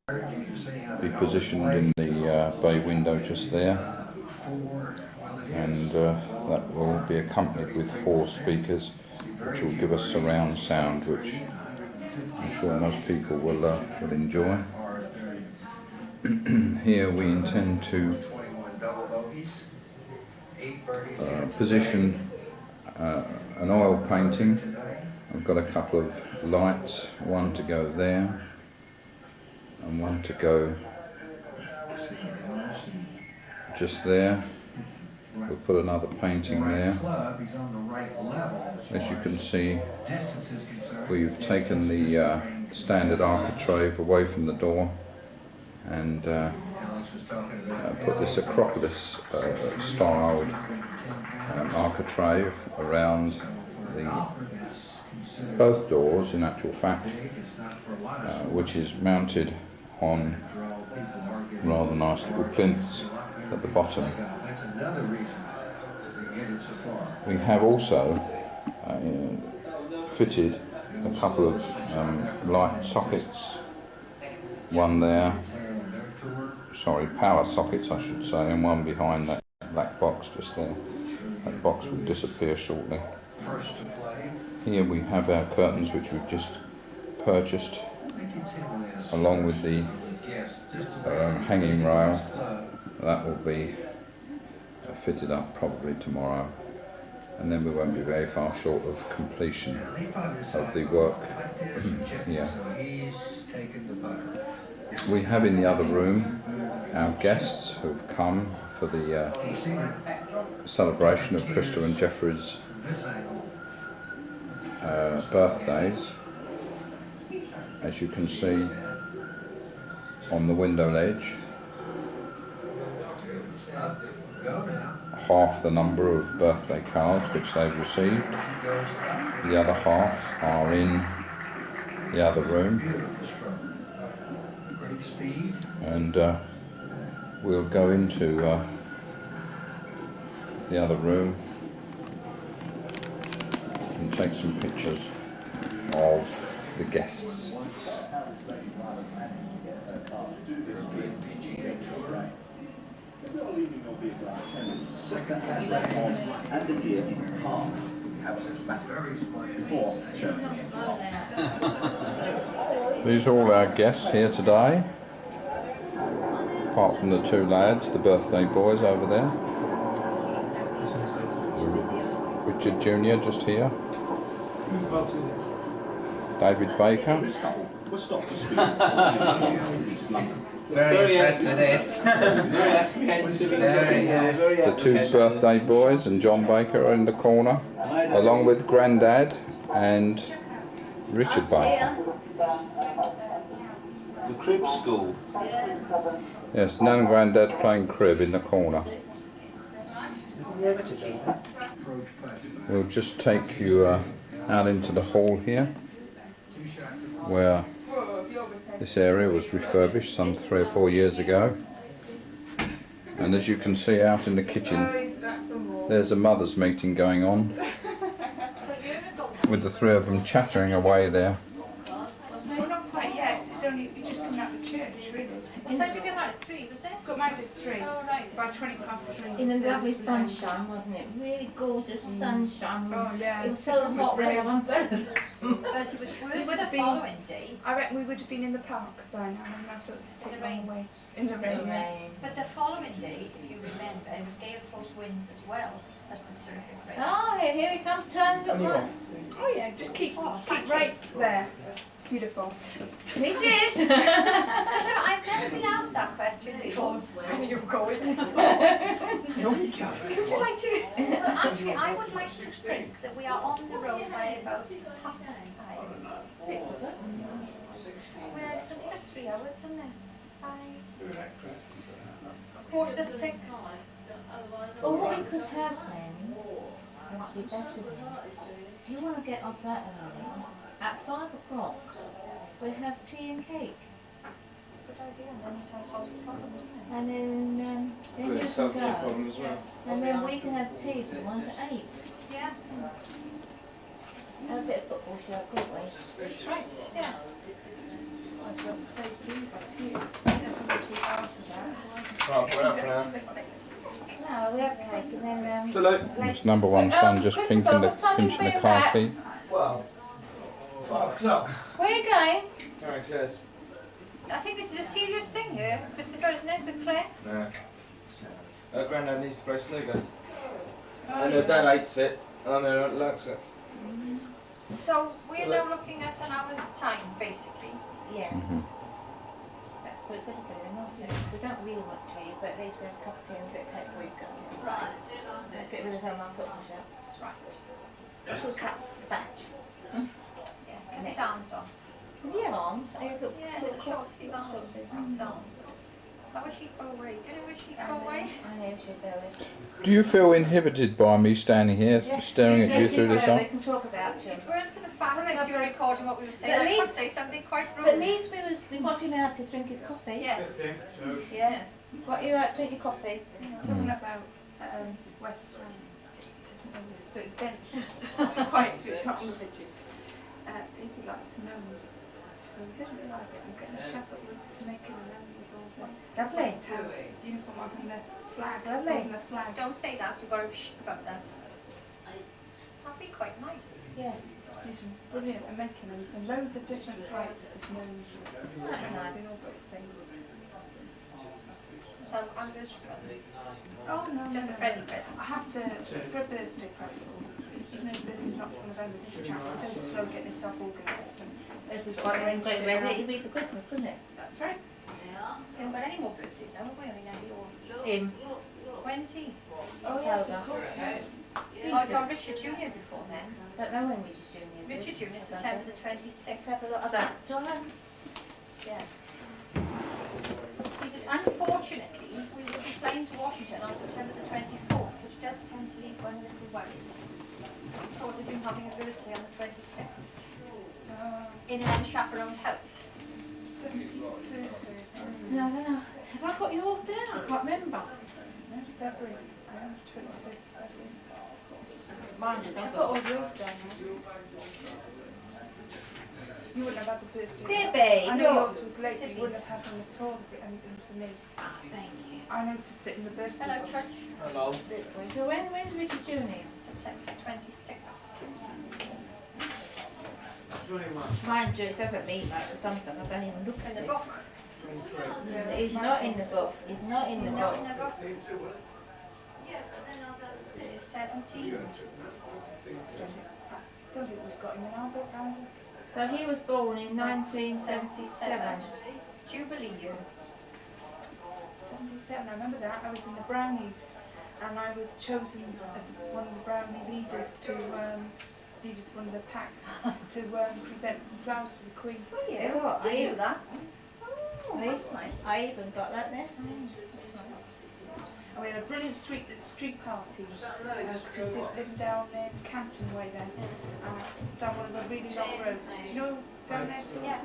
be positioned in the bay window just there, and that will be accompanied with 4 speakers which will give us surround sound, which I'm sure most people will enjoy. Here we intend to position an oil painting. I've got a couple of lights, one to go there and one to go just there. We'll put another painting there. As you can see, we've taken the standard architrave away from the door and put this Acropolis styled architrave around both doors, in actual fact, which is mounted on rather nice little plinths at the bottom. We have also fitted a couple of light sockets, one there, power sockets I should say, and one behind that black box just there. That box will disappear shortly. Here we have our curtains which we've just purchased, along with the hanging rail. That will be fitted up probably tomorrow, and then we won't be very far short of completion of the work here. We have in the other room our guests who've come for the celebration of Krista and Jeffrey's birthdays. As you can see on the window ledge, half the number of birthday cards which they've received. The other half are in the other room, and we'll go into the other room and take some pictures of the guests. These are all our guests here today, apart from the 2 lads, the birthday boys over there. Richard Jr. just here. David Baker. Very impressed with this. The 2 birthday boys and John Baker are in the corner, along with Grandad and Richard Baker. The crib school. Yes, Nan and Grandad playing crib in the corner. We'll just take you out into the hall here, where this area was refurbished some 3 or 4 years ago. And as you can see out in the kitchen, there's a mothers' meeting going on, with the 3 of them chattering away there. No, not quite yet. It's only just coming out of the church, really. So did you get married at 3, was it? Got married at 3. Oh, right. By 3:20. In the lovely sunshine, wasn't it? Really gorgeous sunshine. Oh, yeah. It was so hot we had umbrellas. But it was worse the following day. I reckon we would have been in the park by now, and I thought it was taken rain. away. In the rain. But the following day, if you remember, it was gale force winds as well as the terrific rain. Oh, here he comes, turning look right. Oh yeah, just keep right there. Beautiful. Here she is. So I've never been asked that question before. Where you're going? Would you like to? Well, actually, I would like to think that we are on the road by about 5:30. 6. Well, it's going to take us 3 hours, isn't it? It's 5. 4:45. Well, what we could have then, actually better than, if you want to get off that early, at 5 o'clock, we have tea and cake. Good idea, and then it solves the problem, doesn't And then you can go. as well. And then we can have tea from 1 to 8. it? Yeah. Have a bit of football show, couldn't we? Right, yeah. was about to say, please, like you. There's something after that. Right, put that for now. No, we have cake and then It's number one son just pinching the car key. Well, 5 o'clock. Where are you going? Alright, cheers. I think this is a serious thing here, Christopher, isn't it, with Claire? Yeah. Her granddad needs to play snooker. Oh, And her dad hates it, and her aunt likes it. So we're now looking at an hour's time, basically. yes. Mhm. That's so it's everybody, not it. We don't really want to, but at least we have a cup of tea and a bit of cake for you guys. Right. Let's get rid of some football shop. Right. Should cut the batch. Yeah, get his arms on. Yeah, on. I got Yeah, the short sleeve arms. Arms on. I wish he'd go away. Do you wish he'd go away? I know she'll go with. Do you feel inhibited by me standing here staring at you through this They eye? can talk about you. If it weren't for the fact that you were recording what we were saying, At I could least- say something quite rude. But at least we got him out to drink his coffee. Yes. Yes. Got you out to drink your coffee. Talking about West Ham. So then, quite switch not on the video. People like to know us. So we didn't realise it. We're getting a chap that we're making a loan with all the Lovely. West Ham uniform up and the flag. Lovely. holding the flag. Don't say that, you've got to shh about that. That'd be quite nice. Yes. He's brilliant at making them. So loads of different types of nose. That's nice. Doing all sorts of things. So I'm just, Oh no, just a present. I have to, it's for a birthday present. Even though this is not till November, this chap is so slow getting himself organised. It was quite ready. It'd be for Christmas, couldn't it? That's right. We haven't got any more birthdays now, have we? I mean, Him. when's he? Oh yes, October. of course. Oh, I got Richard Jr. before then. Don't know when Richard Junior is. Richard Jr. is September the Let's 26th. have a look at that. Donna. Yeah. He said, unfortunately, we will be flying to Washington on September the 24th, which does tend to leave one a little worried. I thought of him having a birthday on the 26th in an unchaperoned house. 17th birthday. No, I don't know. Have I got yours down? I can't remember. No, February. I am 21st February. Mine did. I've got all yours down now. You wouldn't have had a birthday. Debbie, I know look. yours was late, but you wouldn't have had one at all if it hadn't been for me. Ah, thank you. I noticed it in the birthday. Hello, book. Church. Hello. So when's Richard Junior? September 26th. Mind you, it doesn't mean much for something. I don't even look In at the it. book. He's not in the book. He's not in the Not book. in the book. It is 17. Don't think we've got him in our book, have we? So he was born in 1977. Jubilee year. 77, I remember that. I was in the Brownies and I was chosen as one of the Brownie leaders to lead us one of the packs to present some flowers to the Queen. Oh yeah, Oh, did I- you do that? Oh, That's nice. I even got that then. And we had a brilliant street party because we lived down in Canton Way then, down one of the really long roads. Do you know down there? Yeah.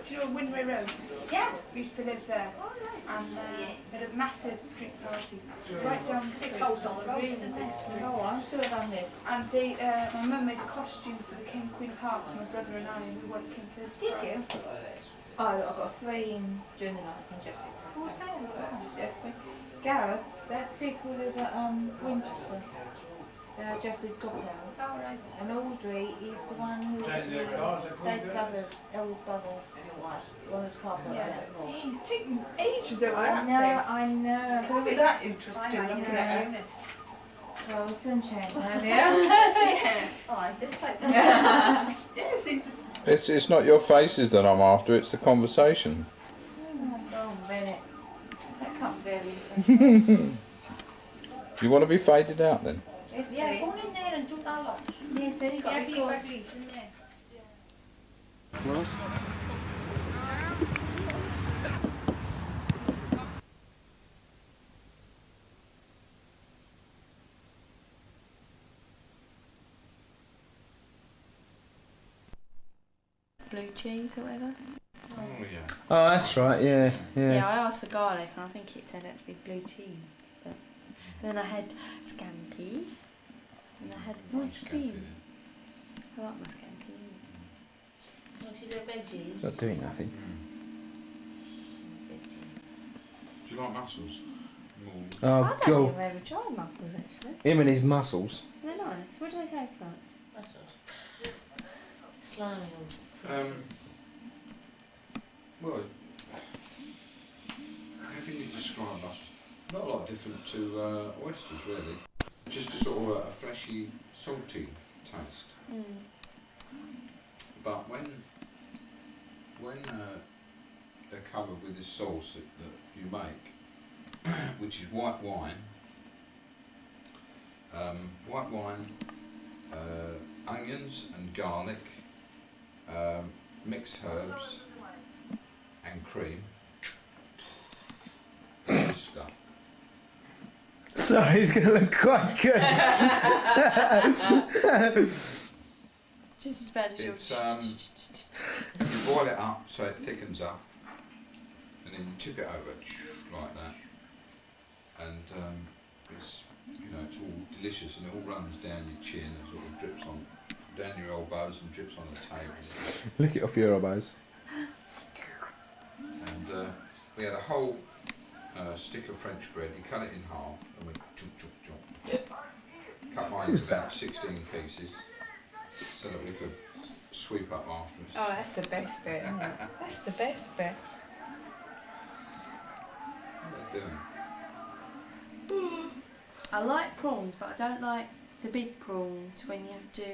Do you know Windway Road? Yeah. We used to live there. Oh, nice. And we had a massive street party right down the They street. closed all the It was roads, really didn't they? big street. Oh, I'm sure I've done this. And my mum made a costume for the King and Queen of Hearts for my brother and I, and we won King First Did prize. you? Oh, I got 3 in June the 9th on Jeffrey. Who's that? Jeffrey. Gareth, that's people who live at Winchester. Jeffrey's godparents. Oh, right. And Audrey is the one who's Dave's brother's eldest brother's wife. One who's carpenter. Yeah. He's taken ages over I that know, thing. I know. Can't be that interesting. I looking know, at yeah. us. Well, the sun changed now, yeah? Yeah. Oh, like this side. Yeah, it seems. It's not your faces that I'm after, it's the conversation. Oh, minute. That can't be very interesting. Do you want to be faded out then? Yes, Yeah, please. go in there and do that lot. Yes, then you got Yeah, to be be uglies in there. Blue cheese or whatever. Oh yeah. Oh, that's right, yeah, Yeah, I asked for garlic and I think it turned out to be blue cheese. But then I had scampi and I had ice cream. I like my scampi. What is a veggie? It's not doing nothing. Do you like mussels? More. Oh, I don't God. think I've ever tried mussels actually. Him and his muscles. They're nice. What do they taste like? Slimy. Well, how can you describe us? Not a lot different to oysters, really. Just a sort of a fleshy, salty taste. Mm. But when they're covered with this sauce that you make, which is white wine, onions and garlic, mixed herbs and cream. Good stuff. Sorry, it's going to look quite good. Just as bad as It's yours. you boil it up so it thickens up, and then you tip it over like that, and it's it's all delicious, and it all runs down your chin and sort of drips on down your elbows and drips on the table. Lick it off your elbows. And we had a whole stick of French bread. You cut it in half, and we cut mine into about 16 pieces, so that we could sweep up after us. Oh, that's the best bit, isn't it? That's the best bit. What are they doing? I like prawns, but I don't like the big prawns when you have to,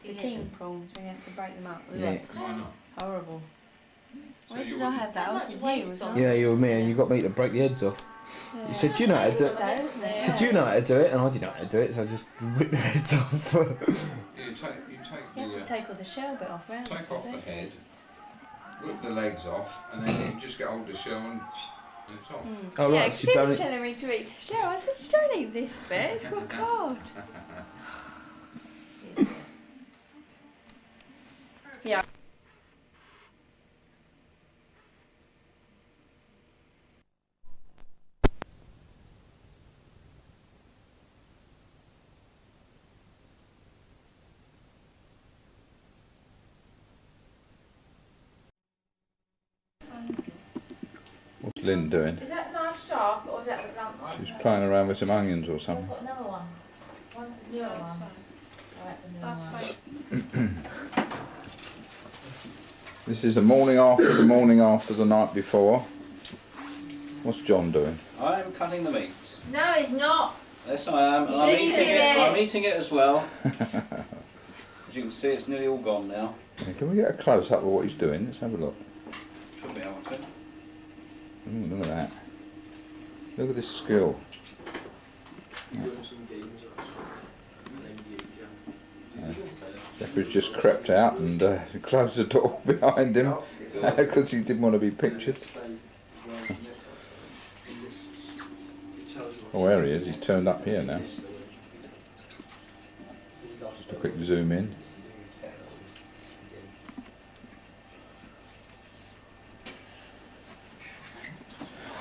the king prawns, when you have to break them up. Yeah. Why not? Horrible. So Where you did I wouldn't- have that? I was with you, waste wasn't on I? Yeah, you were me, and you got me to break the heads off. Yeah. You said, do you know how to do it? Yeah. You said, do you know how to do it? And I didn't know how to do it, so I just ripped the heads off. You take You have the to take all the shell bit off, round. take off the head, whip the legs off, and then you just get hold of the shell and it's off. Oh, Yeah, right, because so he you was don't. telling me to eat the shell. I said, you don't eat this bit. Oh, God. Yeah. What's Lynn doing? Is that knife sharp or is that the blunt one? She's playing around with some onions or I've something. got another one. One, the newer one. Right, the newer That's one. fine. This is the morning after the night before. What's John doing? I'm cutting the meat. No, it's not. Yes, I am. He's I'm eating eating it. it. I'm eating it as well. As you can see, it's nearly all gone now. Yeah, can we get a close up of what he's doing? Let's have a look. Should be able to. Look at that. Look at this skill. Jeffrey's just crept out and closed the door behind him because he didn't want to be pictured. Oh, there he is. He's turned up here now. Just a quick zoom in.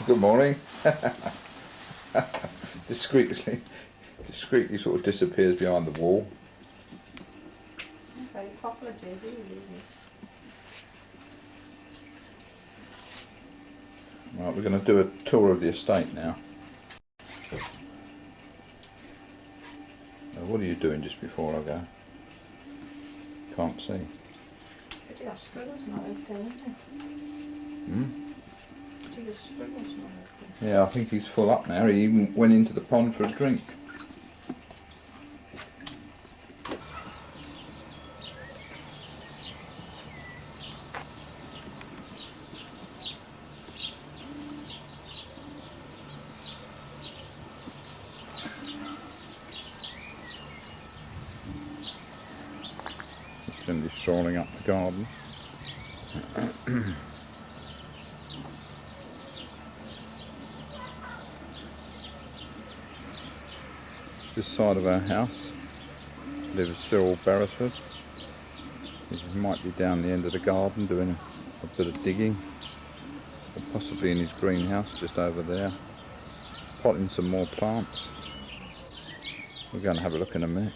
Good morning. discreetly sort of disappears behind the wall. Very popular, JD. Right, we're going to do a tour of the estate now. What are you doing just before I go? Can't see. That's good, isn't it? Hmm? Just good, isn't it? Yeah, I think he's full up now. He even went into the pond for a drink. He's gently strolling up the garden. This side of our house lives Cyril Beresford. He might be down the end of the garden doing a bit of digging, or possibly in his greenhouse just over there, potting some more plants. We're going to have a look in a minute.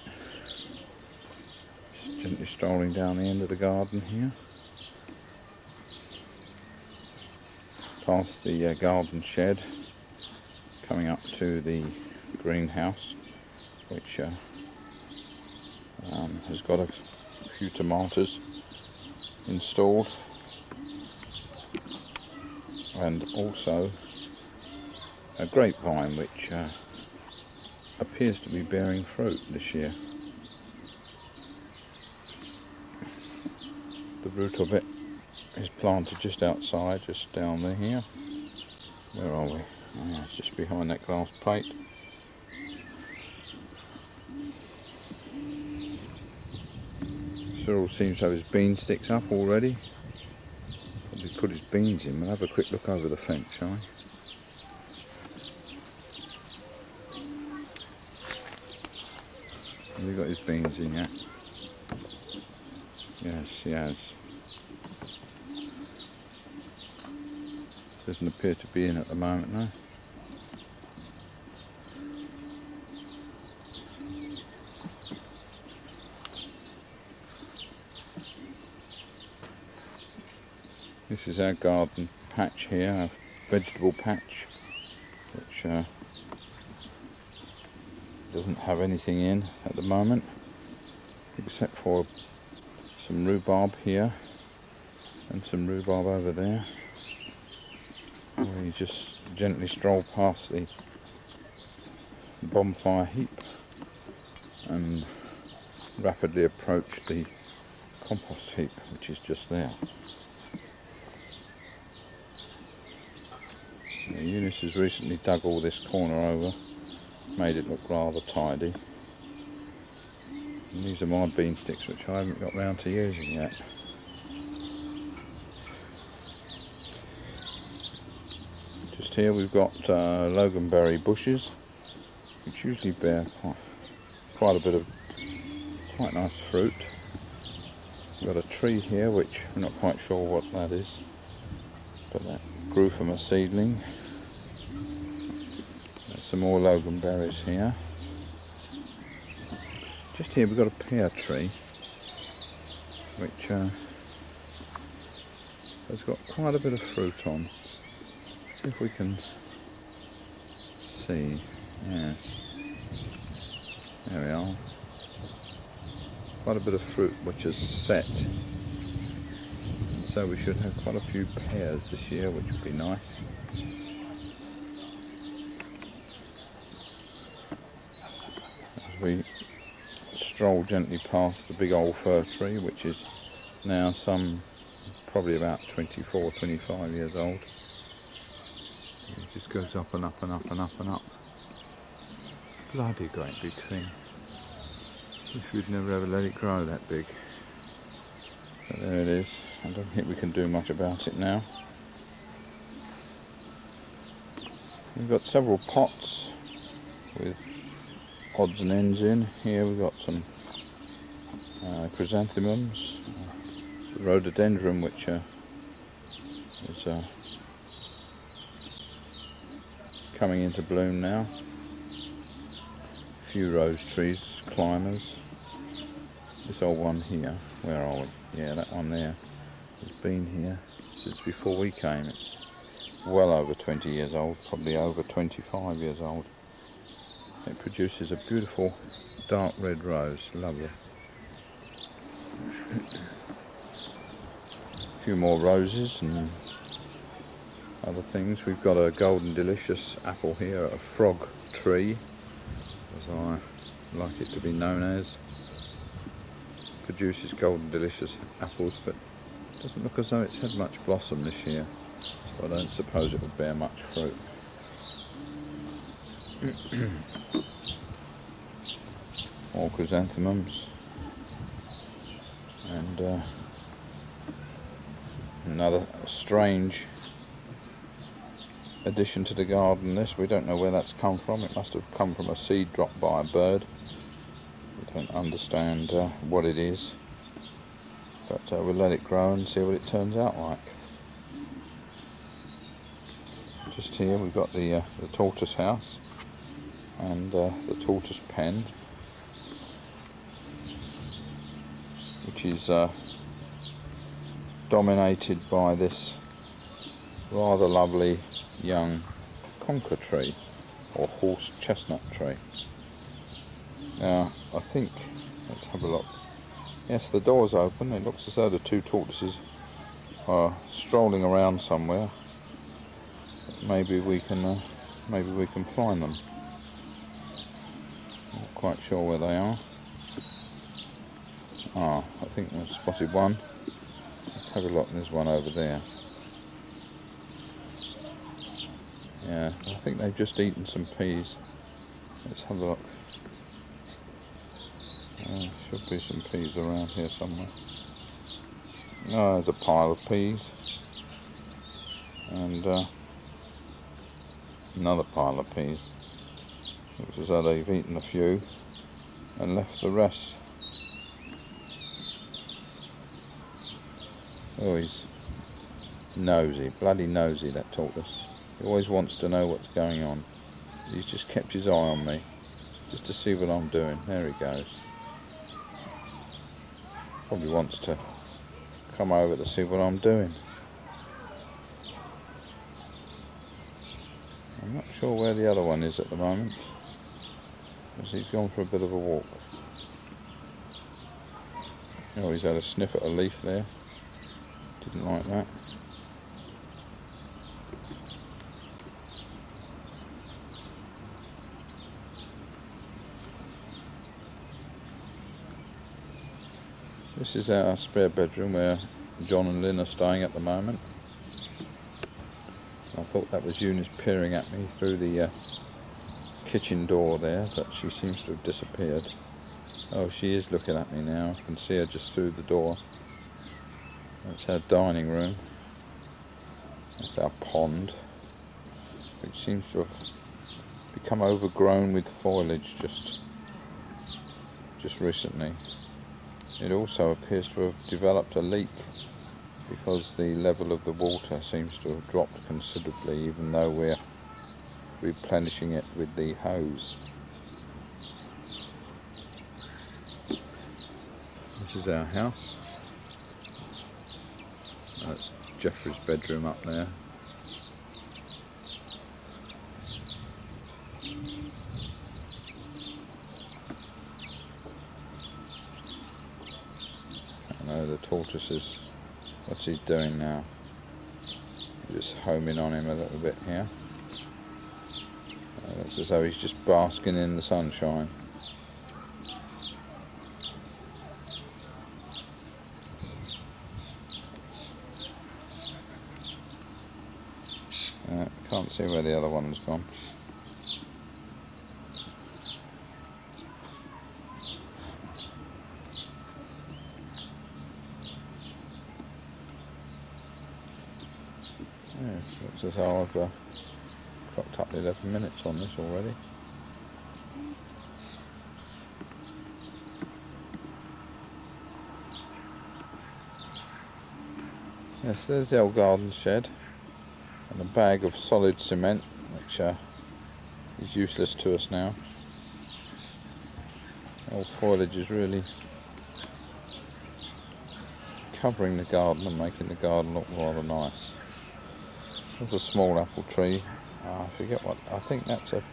Just gently strolling down the end of the garden here, past the garden shed coming up to the greenhouse, which has got a few tomatoes installed, and also a grapevine which appears to be bearing fruit this year. The root of it is planted just outside, just down there here. Where are we? Oh, it's just behind that glass plate. Cyril seems to have his bean sticks up already. Probably put his beans in. We'll have a quick look over the fence, shall we? Has he got his beans in yet? Yes, he has. Doesn't appear to be in at the moment, no. This is our garden patch here, our vegetable patch, which doesn't have anything in at the moment, except for some rhubarb here and some rhubarb over there. We just gently stroll past the bonfire heap and rapidly approach the compost heap, which is just there. Now, Eunice has recently dug all this corner over, made it look rather tidy. And these are my bean sticks, which I haven't got round to using yet. Just here we've got loganberry bushes, which usually bear quite a bit of quite nice fruit. We've got a tree here which we're not quite sure what that is, but that grew from a seedling. There's some more loganberries here. Just here we've got a pear tree which has got quite a bit of fruit on. See if we can see. Yes, there we are. Quite a bit of fruit which is set. So we should have quite a few pears this year, which would be nice. As we stroll gently past the big old fir tree, which is now probably about 24, 25 years old. It just goes up and up and up and up and up. Bloody great big thing. Wish we'd never ever let it grow that big. But there it is. I don't think we can do much about it now. We've got several pots with odds and ends in. Here we've got some chrysanthemums, rhododendron, which is coming into bloom now. A few rose trees, climbers. This old one here, where are we? Yeah, that one there has been here since before we came. It's well over 20 years old, probably over 25 years old. It produces a beautiful dark red rose, lovely. A few more roses and other things. We've got a golden delicious apple here, a frog tree, as I like it to be known as. Produces golden delicious apples, but doesn't look as though it's had much blossom this year, so I don't suppose it will bear much fruit. More chrysanthemums, and another strange addition to the garden. This, we don't know where that's come from. It must have come from a seed dropped by a bird. We don't understand what it is, but we'll let it grow and see what it turns out like. Just here we've got the tortoise house and the tortoise pen, which is dominated by this rather lovely young conker tree. or horse chestnut tree. Now, I think, let's have a look. Yes, the door's open. It looks as though the two tortoises are strolling around somewhere. Maybe we can find them. Not quite sure where they are. Ah, I think we've spotted one. Let's have a look. There's one over there. Yeah, I think they've just eaten some peas. Let's have a look. Should be some peas around here somewhere. Oh, there's a pile of peas. And another pile of peas. Looks as though they've eaten a few and left the rest. Oh, he's nosy, bloody nosy, that tortoise. He always wants to know what's going on. He's just kept his eye on me, just to see what I'm doing. There he goes. Probably wants to come over to see what I'm doing. I'm not sure where the other one is at the moment, because he's gone for a bit of a walk. Oh, he's had a sniff at a leaf there. Didn't like that. This is our spare bedroom where John and Lynn are staying at the moment. I thought that was Eunice peering at me through the kitchen door there, but she seems to have disappeared. Oh, she is looking at me now. I can see her just through the door. That's our dining room. That's our pond, which seems to have become overgrown with foliage just recently. It also appears to have developed a leak because the level of the water seems to have dropped considerably, even though we're replenishing it with the hose. This is our house. That's Jeffrey's bedroom up there. I know the tortoises. What's he doing now? Just homing on him a little bit here. Looks as though he's just basking in the sunshine. Can't see where the other one's gone. Looks as though I've clocked up 11 minutes on this already. Yes, there's the old garden shed and a bag of solid cement, which is useless to us now. Old foliage is really covering the garden and making the garden look rather nice. There's a small apple tree. I forget what. I think that's an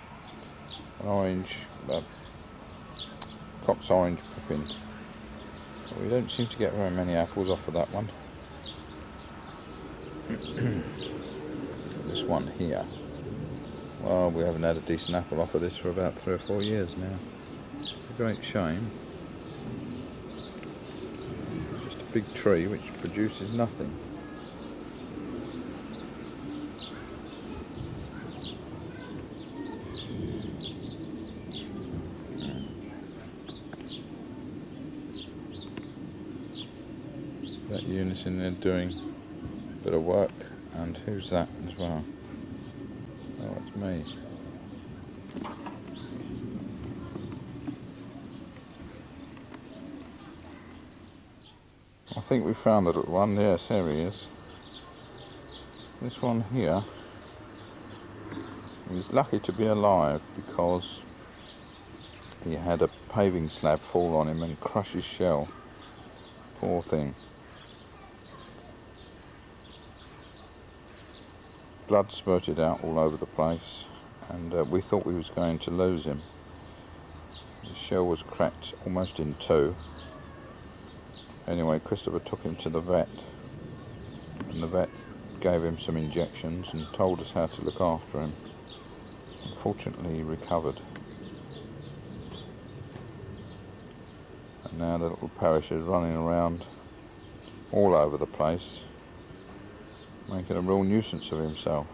orange, Cox orange pippin. But we don't seem to get very many apples off of that one. This one here. Well, we haven't had a decent apple off of this for about 3 or 4 years now. It's a great shame. Just a big tree which produces nothing. That Eunice in there doing a bit of work, and who's that as well? Oh, it's me. I think we found the little one. Yes, there he is. This one here, he's lucky to be alive because he had a paving slab fall on him and crush his shell. Poor thing. Blood spurted out all over the place, and we thought we was going to lose him. The shell was cracked almost in two. Anyway, Christopher took him to the vet, and the vet gave him some injections and told us how to look after him. Unfortunately, he recovered. And now the little parish is running around all over the place, making a real nuisance of himself.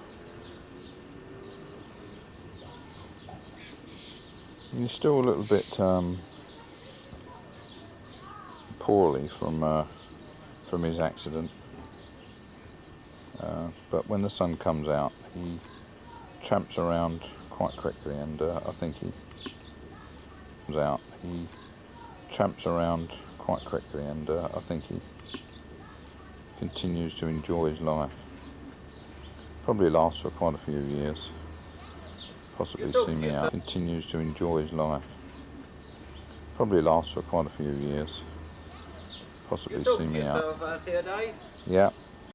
He's still a little bit poorly from his accident, but when the sun comes out, he tramps around quite quickly, and I think he continues to enjoy his life. Probably lasts for quite a few years. Possibly see me out. Continues to enjoy his life. Probably lasts for quite a few years. Possibly see me out. Dave? Yeah.